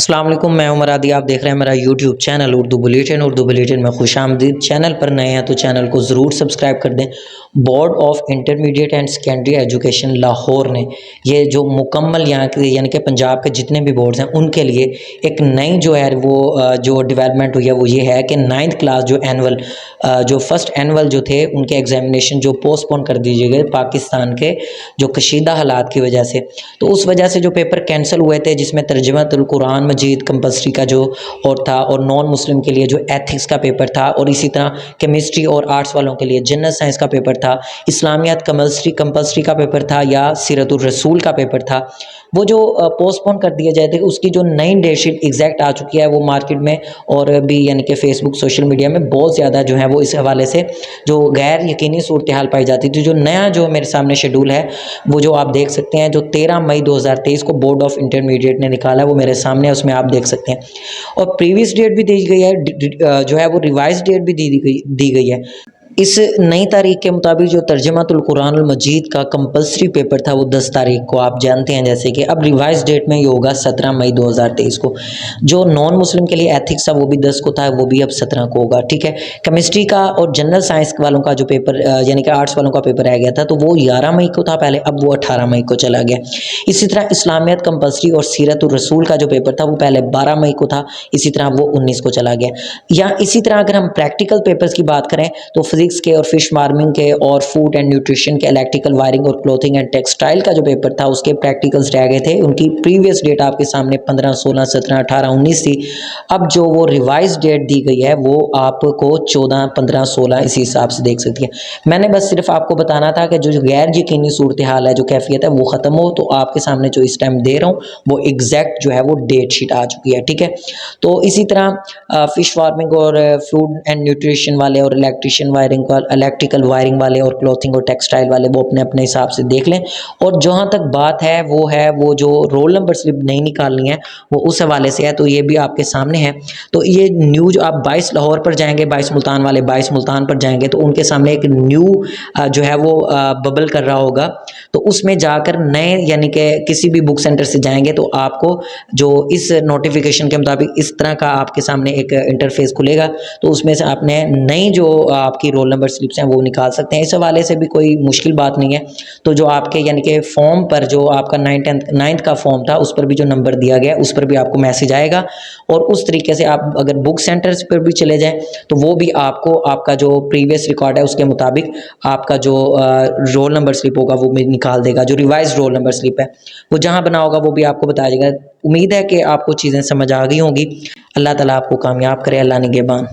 अस्सलाम वालेकुम, मैं उमर आदि। आप देख रहे हैं मेरा यूट्यूब चैनल उर्दू बुलेटिन में खुशामदीद। चैनल पर नए हैं तो चैनल को ज़रूर सब्सक्राइब कर दें। Board of intermediate and secondary education Lahore ने ये जो मुकम्मल यहाँ के यानी कि पंजाब के जितने भी बोर्ड्स हैं उनके लिए एक नई जो है वो जो डेवलपमेंट हुई है वो ये है कि 9th क्लास जो एनुअल जो फर्स्ट एनुअल जो थे उनके एग्जामिनेशन जो पोस्टपोन कर दिए गए पाकिस्तान के जो कशीदा हालात की वजह से। तो उस वजह से जो पेपर कैंसिल हुए थे जिसमें तर्जुमातुल कुरान मजीद कंपल्सरी का जो और था, और नॉन मुस्लिम के लिए जो एथिक्स का पेपर था, और इसी तरह केमिस्ट्री और आर्ट्स वालों के लिए जनरल साइंस का पेपर था, इस्लामियात कंपल्सरी का पेपर था, या सीरतुर रसूल का पेपर था, वो जो पोस्टपोन कर दिए जाए थे उसकी जो नई डेट शीट एग्जैक्ट आ चुकी है वो मार्केट में और भी यानी कि फेसबुक सोशल मीडिया में बहुत ज़्यादा जो है वो इस हवाले से जो गैर यकीनी सूरत हाल पाई जाती थी। जो नया जो मेरे सामने शेड्यूल है वो जो आप देख सकते हैं, जो 13 मई 2023 को बोर्ड ऑफ इंटरमीडिएट ने निकाला है वो मेरे सामने है, उसमें आप देख सकते हैं। और प्रीवियस डेट भी दी गई है, जो है वो रिवाइज डेट भी दी गई है। इस नई तारीख के मुताबिक जो तर्जुमातुल कुरान मजीद का कंपल्सरी पेपर था वो 10 तारीख को आप जानते हैं, जैसे कि अब रिवाइज डेट में ये होगा 17 मई 2023 को। जो नॉन मुस्लिम के लिए एथिक्स था वो भी 10 को था, वो भी अब 17 को होगा। ठीक है, केमिस्ट्री का और जनरल साइंस वालों का जो पेपर यानी कि आर्ट्स वालों का पेपर रह गया था तो वो 11 मई को था पहले, अब वो 18 मई को चला गया। इसी तरह इस्लामियत कंपल्सरी और सीरतुर रसूल का जो पेपर था वो पहले 12 मई को था, इसी तरह वो 19 को चला गया। या इसी तरह अगर हम प्रैक्टिकल पेपर्स की बात करें तो फिजिक्स के और फिश फार्मिंग के और फूड एंड न्यूट्रिशन के, इलेक्ट्रिकल वायरिंग और क्लोथिंग एंड टेक्सटाइल का जो पेपर था उसके प्रैक्टिकल्स रह गए थे। उनकी प्रीवियस डेट आपके सामने 15, 16, 17, 18, 19 थी। अब जो वो रिवाइज डेट दी गई है वो आपको 14, 15, 16 इसी हिसाब से देख सकती है। मैंने बस सिर्फ आपको बताना था कि जो गैर यकीनी सूरत हाल है, जो कैफियत है वो ख़त्म हो, तो आपके सामने जो इस टाइम दे रहा हूँ वो एग्जैक्ट जो है वो डेट शीट आ चुकी है। ठीक है, तो इसी तरह फिश फार्मिंग और फूड एंड न्यूट्रिशन वाले और इलेक्ट्रिकल वायरिंग वाले और क्लॉथिंग और टेक्सटाइल वाले वो अपने अपने हिसाब से देख लें। और जहाँ तक बात है वो जो रोल नंबर स्लिप नहीं निकालनी है वो उस हवाले से है, तो ये भी आपके सामने है। तो ये न्यूज आप 22 लाहौर पर जाएंगे, 22 मुल्तान वाले 22 मुल्तान पर जाएंगे तो उनके सामने एक न्यू जो है वो बबल कर रहा होगा, तो उसमें जाकर नए यानी कि किसी भी बुक सेंटर से जाएंगे तो आपको जो इस नोटिफिकेशन के मुताबिक इस तरह का आपके सामने एक इंटरफेस खुलेगा, तो उसमें से आपने नई जो आपकी रोल नंबर स्लिप्स हैं वो निकाल सकते हैं। इस हवाले से भी कोई मुश्किल बात नहीं है। तो जो आपके यानी कि फॉर्म पर जो आपका 9th का फॉर्म था उस पर भी जो नंबर दिया गया उस पर भी आपको मैसेज आएगा, और उस तरीके से आप अगर बुक सेंटर्स पर भी चले जाएं तो वो भी आपको आपका जो प्रीवियस रिकॉर्ड है उसके मुताबिक आपका जो रोल नंबर स्लिप होगा वो भी निकाल देगा। जो रिवाइज रोल नंबर स्लिप है वो जहाँ बना होगा वो भी आपको बताया जाएगा। उम्मीद है कि आपको चीज़ें समझ आ गई होंगी। अल्लाह ताला आपको कामयाब करे, अल्लाह निगहबान।